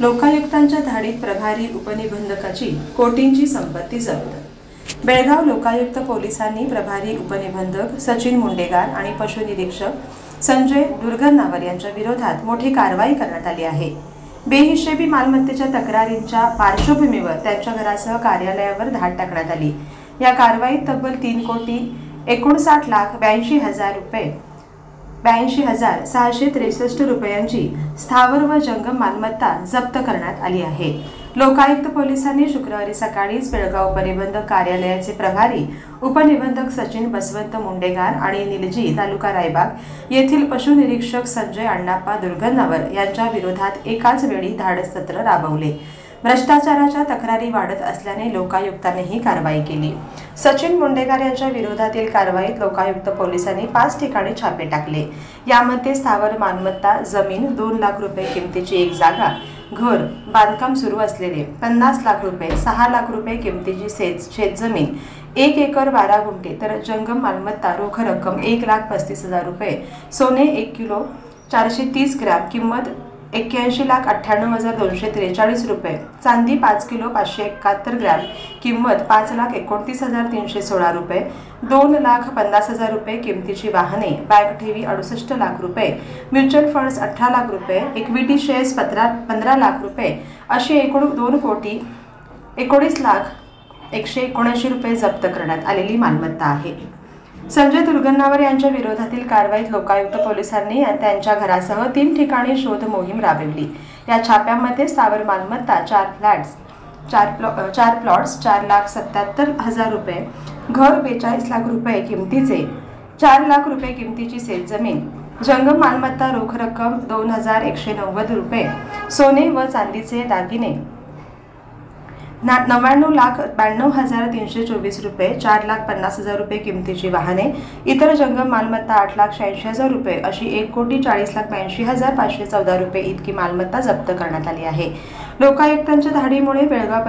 लोकायुक्तांच्या धाडीत प्रभारी उपनिबंधकाची कोटींची संपत्ती जप्त। बेळगाव लोकायुक्त पोलिसांनी प्रभारी उपनिबंधक सचिन मुंडेगार आणि पशुनिरीक्षक संजय दुर्गन्नावर यांच्या विरोधात मोठी कारवाई करण्यात आली आहे। बेहिशेबी मालमत्तेच्या तक्रारींच्या पार्श्वभूमीवर त्यांच्या घरासह कार्यालयावर धाड टाकण्यात आली। या कारवाईत तब्बल 3,59,82,663 रुपयांची स्थावर व जंगम मालमत्ता जप्त करण्यात आली आहे। लोकायुक्त पोलिसांनी शुक्रवारी सकाळीच बेळगाव उपनिबंधक कार्यालयाचे प्रभारी उपनिबंधक सचिन बसवंत मुंडेगार आणि निलजी तालुका रायबाग येथील पशुनिरीक्षक संजय अण्णाप्पा दुर्गन्नावर यांच्या विरोधात एकाच वेळी धाडस सत्र राबवले। भ्रष्टाचाराच्या तक्रारी वाढत असल्याने लोकायुक्तांनी ही कारवाई केली। सचिन मुंडेगार यांच्या विरोधातील कारवाईत लोकायुक्त पोलिसांनी 5 ठिकाणी छापे टाकले। यामध्ये स्थावर मालमत्ता, जमीन, 2 लाख रुपये किमतीची एक जागा, घर, बांधकाम सुरू असलेले 50 लाख रुपये, 6 लाख रुपये किमतीची शेतजमीन, 1 एकर 12 गुंठे, तर जंगम मालमत्ता रोख रक्कम 1,35,000 रुपये, सोने 1 किलो 430 ग्रॅम किंमत 81,98,243 रुपये, चांदी 5 किलो 571 ग्रॅम किंमत 5,29,316 रुपये, 2,50,000 रुपये किमतीची वाहने, बँक ठेवी 68 लाख रुपये, म्युच्युअल फंड्स 18 लाख रुपये, इक्विटी शेअर्स 15 लाख रुपये अशी एकूण 2,19,179 रुपये जप्त करण्यात आलेली मालमत्ता आहे। संजय दुर्गन्नावर यांच्या विरोधातील कारवाईत लोकायुक्त पोलिसांनी त्यांच्या घरासह 3 ठिकाणी शोध मोहीम राबवली। या छाप्यामध्ये स्थावर मालमत्ता 4 प्लॉट्स 4,77,000 रुपये, घर 42 लाख रुपये किमतीचे, 4 लाख रुपये किमतीची शेतजमीन, जंगम मालमत्ता रोख रक्कम 2,190 रुपये, सोने व चांदीचे दागिने 99,92,324 रुपये, 4,50,000 रुपये किमतीची वाहने, इतर जंगम मालमत्ता 8,86,000 रुपये अशी 1,40,82,514 रुपये इतकी मालमत्ता जप्त करण्यात आली आहे। लोकायुक्तांच्या धाडीमुळे बेळगाव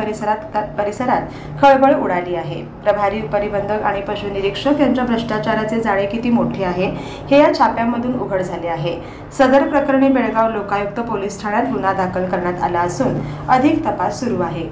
परिसरात खळबळ उडाली आहे। प्रभारी उपनिबंधक आणि पशुनिरीक्षक यांच्या भ्रष्टाचाराचे जाळे किती मोठे आहे हे या छाप्यामधून उघड झाले आहे। सदर प्रकरणी बेळगाव लोकायुक्त पोलीस ठाण्यात गुन्हा दाखल करण्यात आला असून अधिक तपास सुरू आहे।